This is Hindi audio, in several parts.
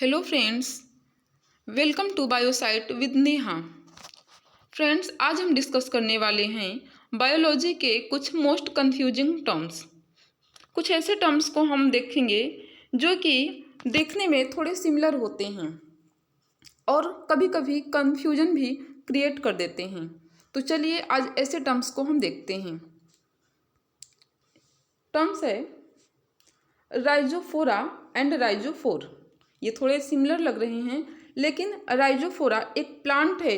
Hello friends, welcome to Biosite with Neha. Friends, आज हम डिस्कस करने वाले हैं बायोलॉजी के कुछ मोस्ट कंफ्यूजिंग टर्म्स। कुछ ऐसे टर्म्स को हम देखेंगे जो कि देखने में थोड़े सिमिलर होते हैं और कभी कभी कंफ्यूजन भी क्रिएट कर देते हैं। तो चलिए आज ऐसे टर्म्स को हम देखते हैं। टर्म्स है राइजोफोरा एंड राइजोफोर। ये थोड़े सिमिलर लग रहे हैं, लेकिन राइजोफोरा एक प्लांट है,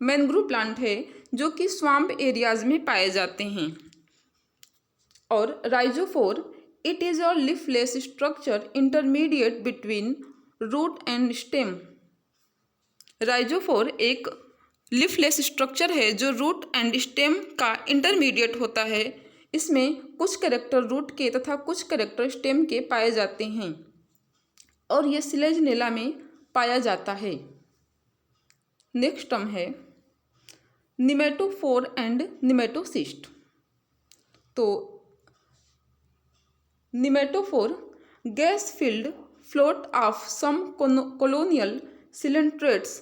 मैनग्रोव प्लांट है, जो कि स्वाम्प एरियाज में पाए जाते हैं। और rhizophore it is a leafless structure intermediate between root and stem. Rhizophore एक लीफलेस स्ट्रक्चर है जो रूट एंड स्टेम का इंटरमीडिएट होता है। इसमें कुछ कैरेक्टर रूट के तथा कुछ कैरेक्टर स्टेम के पाए जाते हैं और ये सिलेजनेला में पाया जाता है। नेक्स्ट टर्म है निमेटोफोर एंड निमेटोसिस्ट। तो nematophore gas filled float of some colonial coelenterates.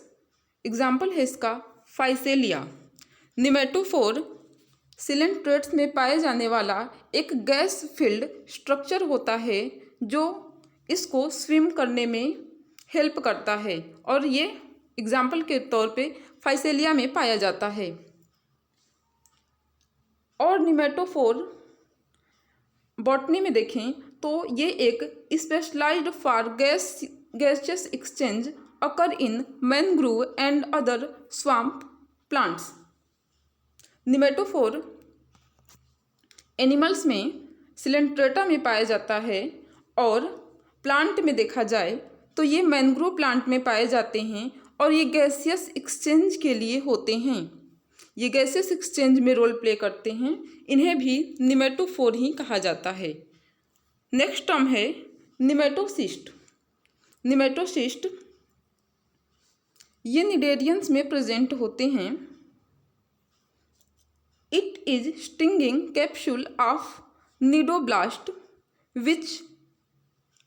Example है इसका फाइसेलिया। निमेटोफोर सिलेंट्रेट्स में पाए जाने वाला एक गैस फील्ड स्ट्रक्चर होता है जो इसको स्विम करने में हेल्प करता है, और ये एग्जाम्पल के तौर पे फाइसेलिया में पाया जाता है। और निमेटोफोर बॉटनी में देखें तो ये एक specialized for gaseous exchange occur in mangrove and other swamp plants. Nematophore animals में सिलेंट्रेटा में पाया जाता है और प्लांट में देखा जाए तो ये मैनग्रोव प्लांट में पाए जाते हैं और ये गैसियस एक्सचेंज के लिए होते हैं। ये गैसियस एक्सचेंज में रोल प्ले करते हैं। इन्हें भी निमेटोफोर ही कहा जाता है। नेक्स्ट टर्म है निमेटोसिस्ट। निमेटोसिस्ट ये निडेरियंस में प्रेजेंट होते हैं। It is stinging capsule of cnidoblast which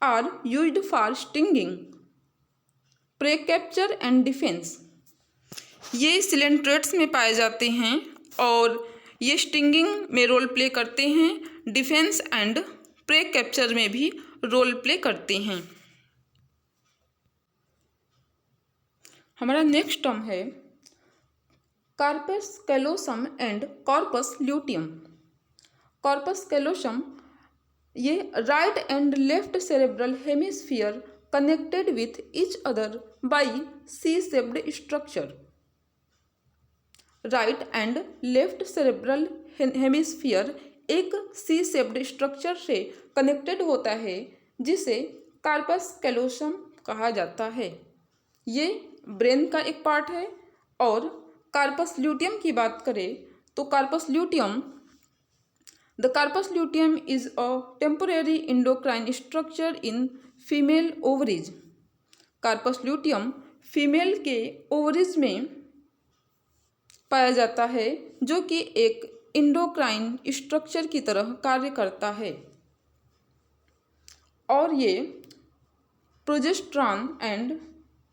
are used for stinging, prey capture and defence. ये सिलेंट्रेट्स में पाए जाते हैं और ये स्टिंगिंग में रोल प्ले करते हैं, डिफेंस एंड प्रे कैप्चर में भी रोल प्ले करते हैं। हमारा नेक्स्ट टर्म है corpus callosum and corpus luteum. Corpus callosum ये right and left cerebral hemisphere connected with each other by C shaped structure. Right and left cerebral hemisphere एक सी शेप्ड स्ट्रक्चर से कनेक्टेड होता है जिसे कार्पस कैलोसम कहा जाता है। ये ब्रेन का एक पार्ट है। और कार्पस ल्यूटियम की बात करें तो corpus luteum the corpus luteum is a temporary endocrine structure in female ovaries. Corpus luteum female के ओवरीज में पाया जाता है जो कि एक इंडोक्राइन स्ट्रक्चर की तरह कार्य करता है। और ये प्रोजेस्टेरॉन एंड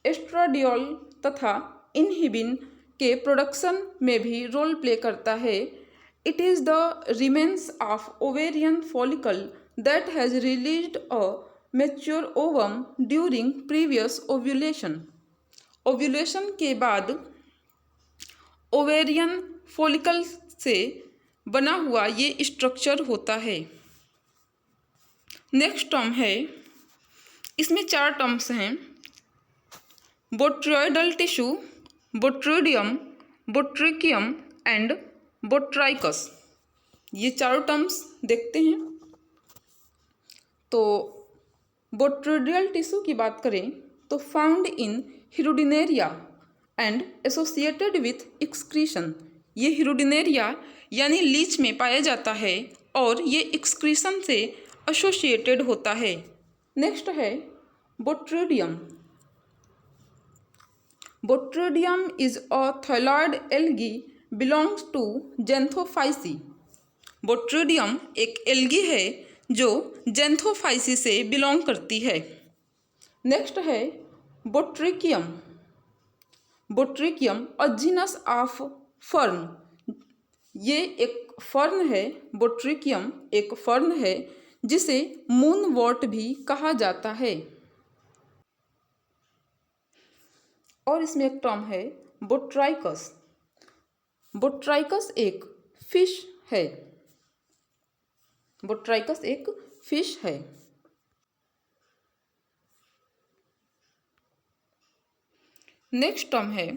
एस्ट्राडियोल तथा इनहिबिन के प्रोडक्शन में भी रोल प्ले करता है। It is the remains of ovarian follicle that has released a mature ovum during previous ovulation. Ovulation के बाद ओवेरियन फॉलिकल से बना हुआ ये स्ट्रक्चर होता है। नेक्स्ट टर्म है, इसमें 4 टर्म्स हैं बोट्रियोइडल टिश्यू, बोट्रिडियम, बोट्रिकियम एंड बोट्राइकस। ये 4 टर्म्स देखते हैं। तो बोट्रिडियल टिश्यू की बात करें तो found in Hirudinaria and associated with excretion. ये हिरुडिनेरिया यानी लीच में पाया जाता है और ये एक्सक्रीशन से एसोसिएटेड होता है। नेक्स्ट है botrydium. Botrydium is a thalloid algae belongs to xanthophyceae. Botrydium एक एल्गी है जो जेंथोफाइसी से बिलोंग करती है। नेक्स्ट है बोट्रिकियम, बोट्रिकियम अ जीनस ऑफ फर्न, ये एक फर्न है। बोट्रिकियम एक फर्न है जिसे मूनवॉर्ट भी कहा जाता है। और इसमें एक टर्म है बोट्राइकस। बोट्राइकस एक फिश है। बोट्राइकस एक फिश है। नेक्स्ट टर्म है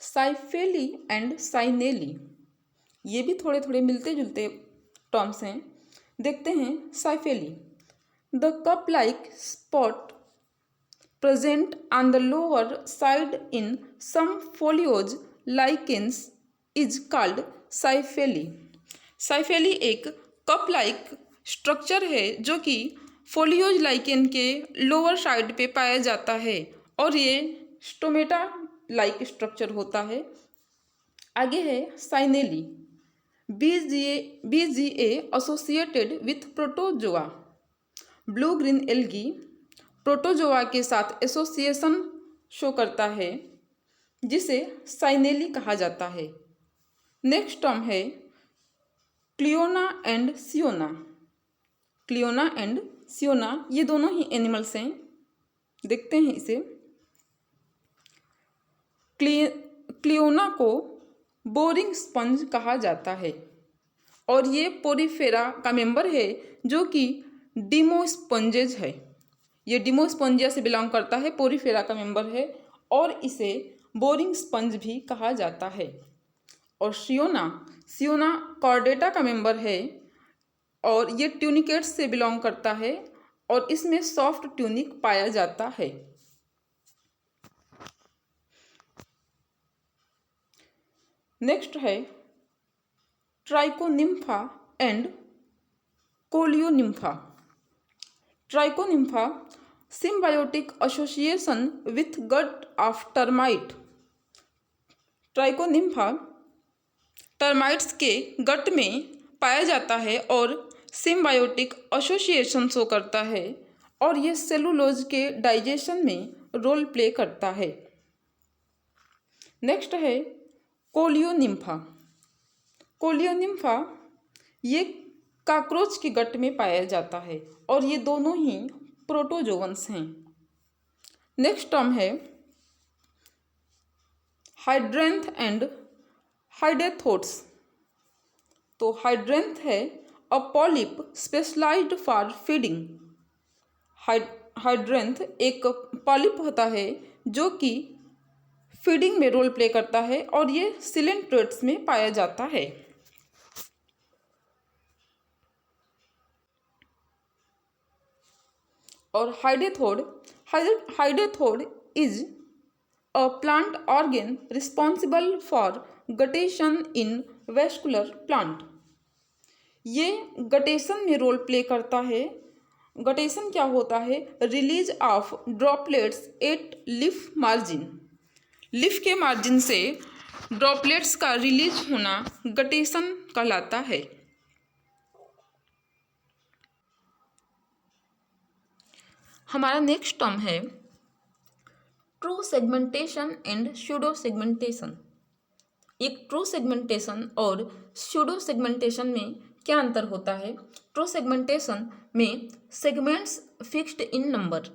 साइफेली एंड साइनेली। ये भी थोड़े थोड़े मिलते जुलते टर्म्स हैं। देखते हैं cyphellae. The cup like spot present on the lower side in some foliage lichens is called साइफेली। साइफेली एक कप लाइक स्ट्रक्चर है जो कि फोलियोज लाइकेन के लोअर साइड पे पाया जाता है और ये स्टोमेटा लाइक स्ट्रक्चर होता है। आगे है cyanellae. BGA associated with protozoa, blue green algae protozoa के साथ एसोसिएशन शो करता है जिसे साइनेली कहा जाता है। नेक्स्ट टर्म है Cliona and Siona. Cliona and सियोना ये दोनों ही एनिमल्स हैं। देखते हैं इसे। क्लियोना को बोरिंग स्पंज कहा जाता है और ये पोरीफेरा का मेंबर है जो कि डिमोस्पंजेज है। ये डिमोस्पंजिया से बिलोंग करता है, पोरीफेरा का मेंबर है और इसे बोरिंग स्पंज भी कहा जाता है। और सियोना कॉर्डेटा का मेंबर है और ये ट्यूनिकेट्स से बिलोंग करता है और इसमें सॉफ्ट ट्यूनिक पाया जाता है। नेक्स्ट है trichonympha and coleonympha. Trichonympha symbiotic association with gut of termite। Trichonympha termites के गट में पाया जाता है और सिम्बायोटिक एसोसिएशन शो करता है और ये सेलुलोज के डाइजेशन में रोल प्ले करता है। नेक्स्ट है कोलियोनिम्फा। कोलियोनिम्फा ये काकरोच के गट में पाया जाता है और ये दोनों ही प्रोटोजोवंस हैं। नेक्स्ट टर्म है हाइड्रेंथ एंड हाइडेथोड्स। तो हाइड्रेंथ है अ पॉलिप स्पेशलाइज्ड फॉर फीडिंग। हाइड्रेंथ एक पॉलिप होता है जो कि फीडिंग में रोल प्ले करता है और ये सिलेंट्रेट्स में पाया जाता है। और hydathode is a plant organ responsible for guttation in vascular plant. ये गटेशन में रोल प्ले करता है। गटेशन क्या होता है? Release of droplets at leaf margin. Leaf के मार्जिन से ड्रॉपलेट्स का रिलीज होना गटेशन कहलाता है। हमारा नेक्स्ट टर्म है true segmentation and pseudo segmentation. एक ट्रू सेगमेंटेशन और स्यूडो सेगमेंटेशन में क्या अंतर होता है? ट्रू सेगमेंटेशन में सेगमेंट्स फिक्स्ड इन नंबर,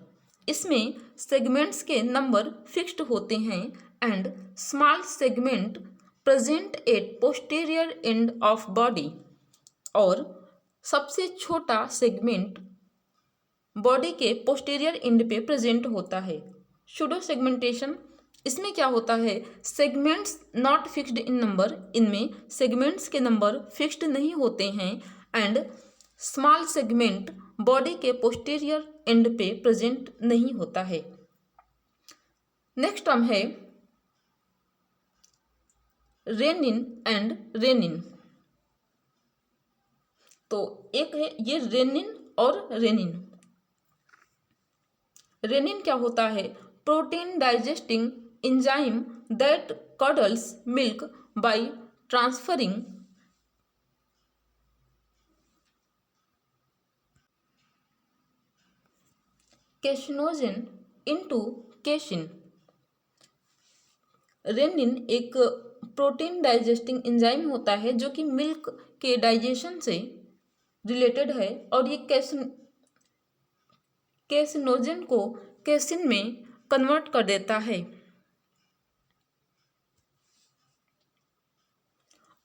इसमें सेगमेंट्स के नंबर फिक्स्ड होते हैं and small segment present at posterior end of body, और सबसे छोटा सेगमेंट बॉडी के पोस्टीरियर एंड पे प्रेजेंट होता है। स्यूडो सेगमेंटेशन, इसमें क्या होता है? Segments not fixed in number, इनमें सेगमेंट्स के नंबर फिक्स्ड नहीं होते हैं एंड स्मॉल सेगमेंट बॉडी के पोस्टीरियर एंड पे प्रेजेंट नहीं होता है। नेक्स्ट टर्म है रेनिन एंड रेनिन। तो एक है ये रेनिन और रेनिन। रेनिन क्या होता है? Protein digesting enzyme that curdles milk by transferring caseinogen into casein. Rennin एक प्रोटीन डाइजेस्टिंग एंजाइम होता है जो कि मिल्क के डाइजेशन से रिलेटेड है और ये कैसिनोजन को केसिन में कन्वर्ट कर देता है।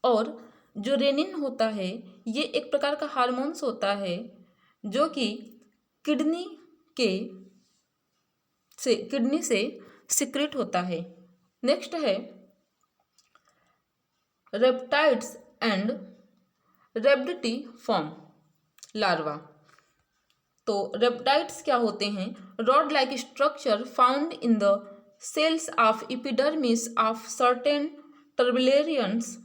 और जो रेनिन होता है ये एक प्रकार का हार्मोन्स होता है जो कि किडनी से सिक्रेट होता है। नेक्स्ट है रेप्टाइड्स एंड रेप्टिफॉर्म लार्वा। तो रेप्टाइड्स क्या होते हैं? Rod like structure found in the cells of epidermis of certain turbellarians.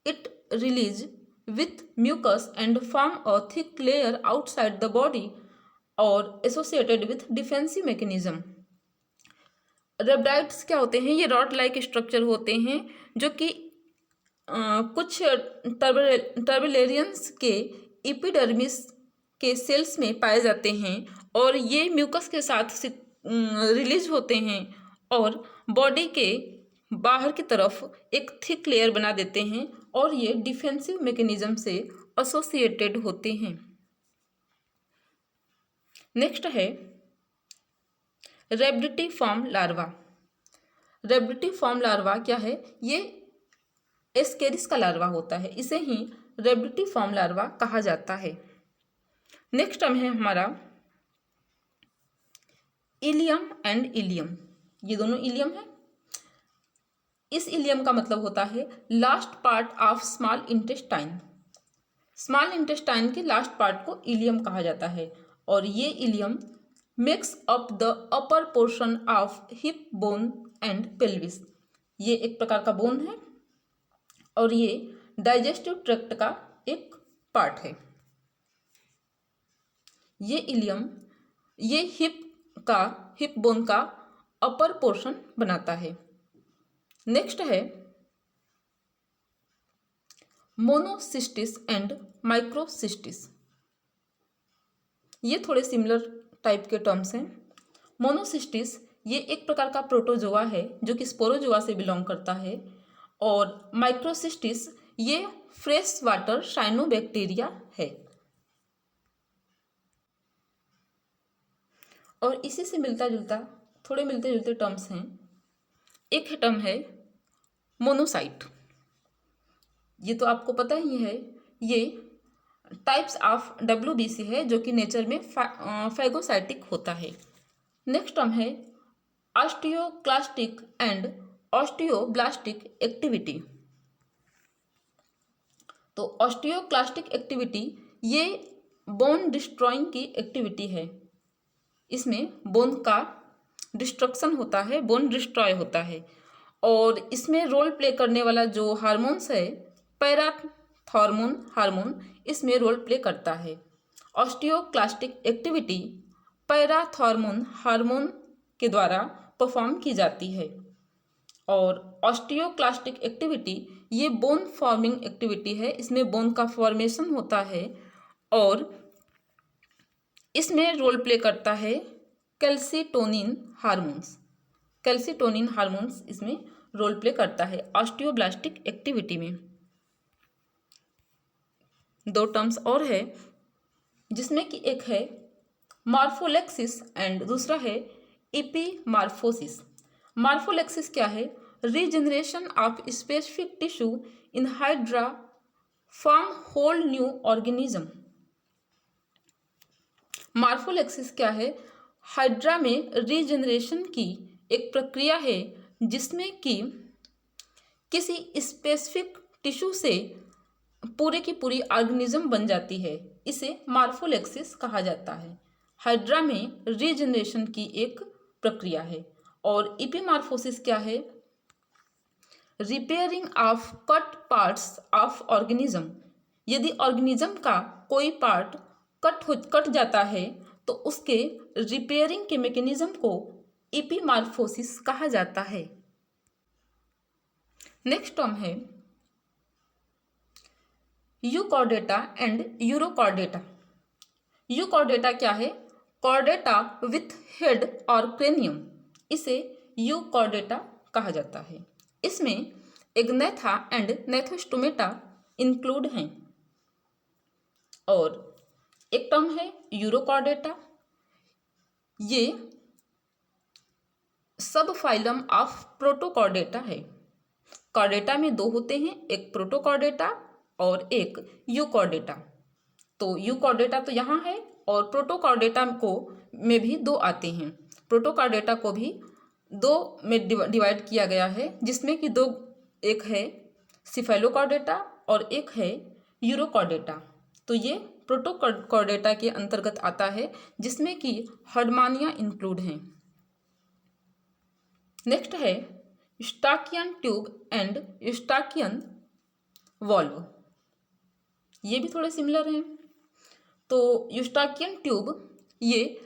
It release with mucus and form a thick layer outside the body or associated with defensive mechanism। रेप्टाइड्स क्या होते हैं? ये रॉड लाइक स्ट्रक्चर होते हैं जो कि कुछ टर्बेलियंस के एपिडर्मिस के सेल्स में पाए जाते हैं और ये म्यूकस के साथ रिलीज होते हैं और बॉडी के बाहर की तरफ एक थिक लेयर बना देते हैं और ये डिफेंसिव मैकेनिज्म से एसोसिएटेड होते हैं। नेक्स्ट है रेप्टिफॉर्म लार्वा। रेप्टिफॉर्म लार्वा क्या है? ये एस्केरिस का लार्वा होता है, इसे ही रेप्टिफॉर्म लार्वा कहा जाता है। नेक्स्ट टर्म है हमारा इलियम एंड इलियम। ये दोनों इलियम है। इस इलियम का मतलब होता है last part of small intestine. Small intestine के लास्ट पार्ट को इलियम कहा जाता है और ये ilium makes up the upper portion of hip bone and pelvis. ये एक प्रकार का बोन है और ये डाइजेस्टिव ट्रैक्ट का एक पार्ट है। ये इलियम ये हिप बोन का अपर पोर्शन बनाता है। नेक्स्ट है मोनोसिस्टिस एंड माइक्रोसिस्टिस। ये थोड़े सिमिलर टाइप के टर्म्स हैं। मोनोसिस्टिस ये एक प्रकार का प्रोटोजोआ है जो कि स्पोरोजोआ से बिलोंग करता है और माइक्रोसिस्टिस ये फ्रेश वाटर साइनोबैक्टीरिया है। और इसी से थोड़े मिलते जुलते टर्म्स हैं। एक टर्म है मोनोसाइट। ये तो आपको पता ही है, ये टाइप्स ऑफ WBC है जो कि नेचर में फैगोसाइटिक होता है। नेक्स्ट टर्म है ऑस्टियोक्लास्टिक एंड ऑस्टियोब्लास्टिक एक्टिविटी। तो ऑस्टियोक्लास्टिक एक्टिविटी ये बोन डिस्ट्रॉइंग की एक्टिविटी है। इसमें बोन का डिस्ट्रक्शन होता है, बोन डिस्ट्रॉय होता है और इसमें रोल प्ले करने वाला जो हार्मोन्स है पैराथॉर्मोन हार्मोन इसमें रोल प्ले करता है। ऑस्टियोक्लास्टिक एक्टिविटी पैराथॉर्मोन हार्मोन के द्वारा परफॉर्म की जाती है और ऑस्टियोक्लास्टिक एक्टिविटी ये बोन फॉर्मिंग एक्टिविटी है। इसमें बोन का फॉर्मेशन होता है और इसमें रोल प्ले करता है कैल्सिटोनिन हार्मोन्स इसमें रोल प्ले करता है ऑस्टियोब्लास्टिक एक्टिविटी में। दो टर्म्स और है जिसमें कि एक है मॉर्फोलेक्सिस एंड दूसरा है एपीमॉर्फोसिस। मॉर्फोलेक्सिस क्या है? Regeneration of specific tissue in hydra form whole new organism. Morpholaxis क्या है? हाइड्रा में रीजनरेशन की एक प्रक्रिया है जिसमें कि किसी स्पेसिफिक टिश्यू से पूरे की पूरी ऑर्गेनिज्म बन जाती है। इसे मॉर्फोलेक्सिस कहा जाता है। हाइड्रा में रीजनरेशन की एक प्रक्रिया है। और एपीमॉर्फोसिस क्या है? Repairing of cut parts of organism. यदि ऑर्गेनिज्म का कोई पार्ट कट जाता है तो उसके रिपेयरिंग के मैकेनिज्म को एपीमॉर्फोसिस कहा जाता है। नेक्स्ट टर्म है यूकॉर्डेटा एंड यूरोकॉर्डेटा। यूकॉर्डेटा क्या है? कॉर्डेटा विथ हेड और क्रेनियम, इसे यूकॉर्डेटा कहा जाता है। इसमें एग्नेथा एंड नेथोस्टोमेटा इंक्लूड हैं। और एक टर्म है यूरोकॉर्डेटा, ये सब फाइलम ऑफ प्रोटोकॉर्डेटा है। कॉर्डेटा में दो होते हैं, एक प्रोटोकॉर्डेटा और एक यूकॉर्डेटा। तो यूकॉर्डेटा तो यहाँ है और प्रोटोकॉर्डेटा को में भी दो आते हैं। प्रोटोकॉर्डेटा को भी दो में डिवाइड किया गया है, जिसमें कि दो, एक है सिफेलोकॉर्डेटा और एक है यूरोकॉर्डेटा। तो ये प्रोटोकॉर्डेटा के अंतर्गत आता है, जिसमें कि हर्डमानिया इंक्लूड हैं। नेक्स्ट है eustachian tube and eustachian valve, ये भी थोड़े सिमिलर हैं। तो यूस्टाकियन ट्यूब ये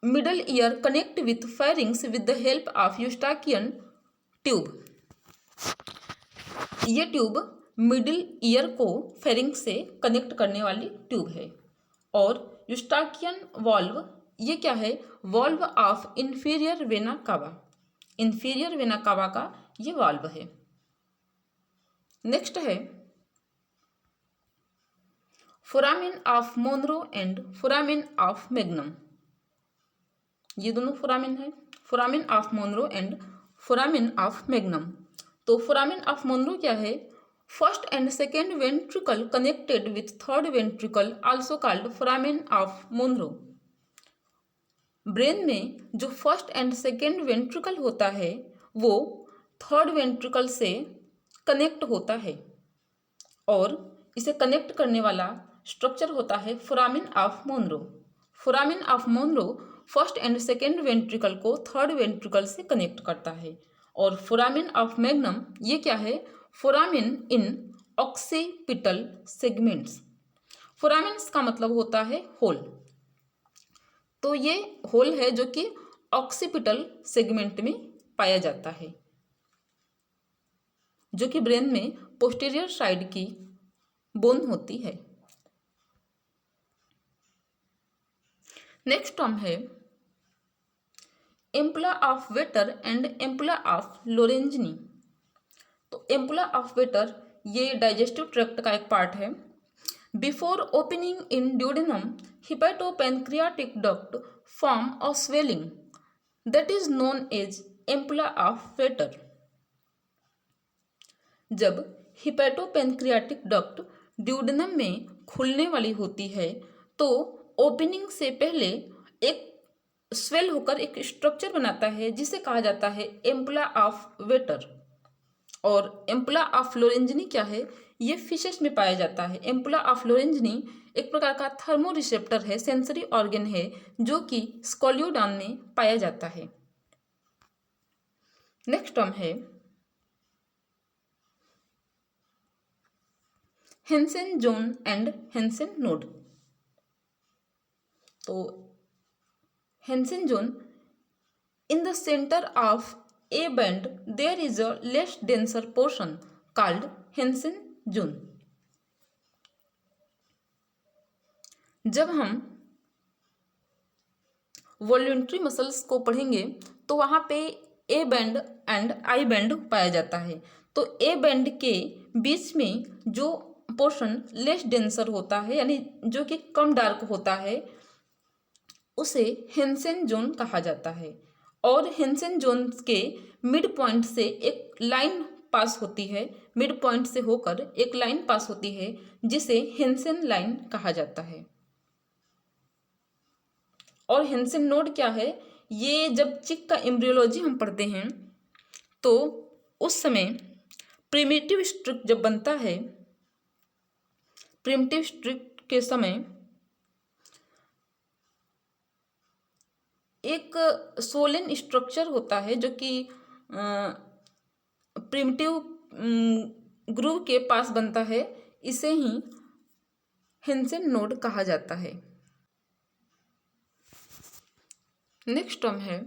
middle ear connect with pharynx with the help of eustachian tube. ये ट्यूब मिडिल ईयर को फेरिंग्स से कनेक्ट करने वाली ट्यूब है। और यूस्टाकियन वॉल्व ये क्या है? Valve of inferior vena cava, inferior vena cava का ये वॉल्व है। नेक्स्ट है foramen of Monro and foramen of magnum, ये दोनों फोरामिन है, foramen of Monro and foramen of magnum. तो फोरामिन ऑफ मोनरो क्या है? First and second ventricle connected with third ventricle also called foramen of Monro. Brain में जो फर्स्ट एंड सेकेंड वेंट्रिकल होता है वो थर्ड वेंट्रिकल से कनेक्ट होता है और इसे कनेक्ट करने वाला स्ट्रक्चर होता है foramen of Monro. Foramen of Monro first and second ventricle को थर्ड वेंट्रिकल से कनेक्ट करता है। और फोरामिन ऑफ मैग्नम ये क्या है? Foramen in occipital segments. Foramens का मतलब होता है होल, तो ये होल है जो कि ऑक्सीपिटल सेगमेंट में पाया जाता है, जो कि ब्रेन में पोस्टीरियर साइड की बोन होती है। नेक्स्ट टर्म है ampulla of Vater and ampulla of Lorenzini. तो एम्पुला ऑफ वेटर ये डाइजेस्टिव ट्रैक्ट का एक पार्ट है। Before opening in duodenum hepatopancreatic duct form a swelling that is known as ampulla of Vater. जब हिपैटोपैनक्रियाटिक डक्ट ड्यूडेनम में खुलने वाली होती है तो ओपनिंग से पहले एक स्वेल होकर एक स्ट्रक्चर बनाता है जिसे कहा जाता है एम्पुला ऑफ वेटर। और एम्पुला ऑफ लोरेंजिनी क्या है? ये फिशेस में पाया जाता है। एम्पुला ऑफ लोरेंजिनी एक प्रकार का थर्मो रिसेप्टर है, सेंसरी ऑर्गन है, जो कि स्कोलियोडॉन में पाया जाता है। नेक्स्ट टर्म है Hensen zone and Hensen node. तो Hensen zone in the center of a band there is a less denser portion called Hensen zone। जब हम वॉल्यूंट्री मसल्स को पढ़ेंगे तो वहाँ पे A band and I band पाया जाता है। तो ए बैंड के बीच में जो पोर्शन लेस डेंसर होता है, यानी जो कि कम डार्क होता है, उसे हेंसन जोन कहा जाता है। और हेंसन जोन के मिड पॉइंट से एक लाइन पास होती है, मिड पॉइंट से होकर एक लाइन पास होती है जिसे हेंसन लाइन कहा जाता है। और हेंसन नोड क्या है? ये जब चिक का एम्ब्रियोलॉजी हम पढ़ते हैं तो उस समय प्रिमिटिव स्ट्रिक्ट जब बनता है, प्रिमिटिव स्ट्रिक्ट के समय एक सोलेन स्ट्रक्चर होता है जो कि प्रिमिटिव ग्रूव के पास बनता है, इसे ही हेंसन नोड कहा जाता है। नेक्स्ट टर्म है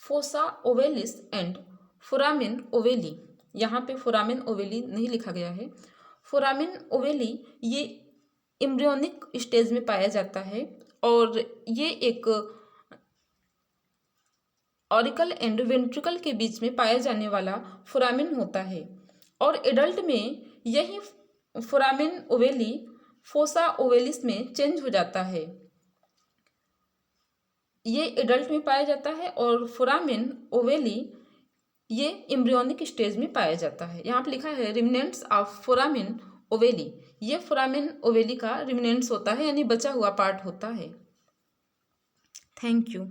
फोसा ओवेलिस एंड फोरामिन ओवेली। यहाँ पे फोरामिन ओवेली नहीं लिखा गया है। फोरामिन ओवेली ये एम्ब्रियोनिक स्टेज में पाया जाता है और ये एक ऑरिकल एंड वेंट्रिकल के बीच में पाया जाने वाला फोरामेन होता है। और एडल्ट में यही फोरामेन ओवेली फोसा ओवेलिस में चेंज हो जाता है। ये एडल्ट में पाया जाता है और फोरामेन ओवेली ये एम्ब्रियोनिक स्टेज में पाया जाता है। यहाँ पे लिखा है रिमनेंट्स ऑफ फोरामेन ओवेली। ये फोरामेन ओवेली का रिमनेंट्स होता है, यानी बचा हुआ पार्ट होता है। Thank you.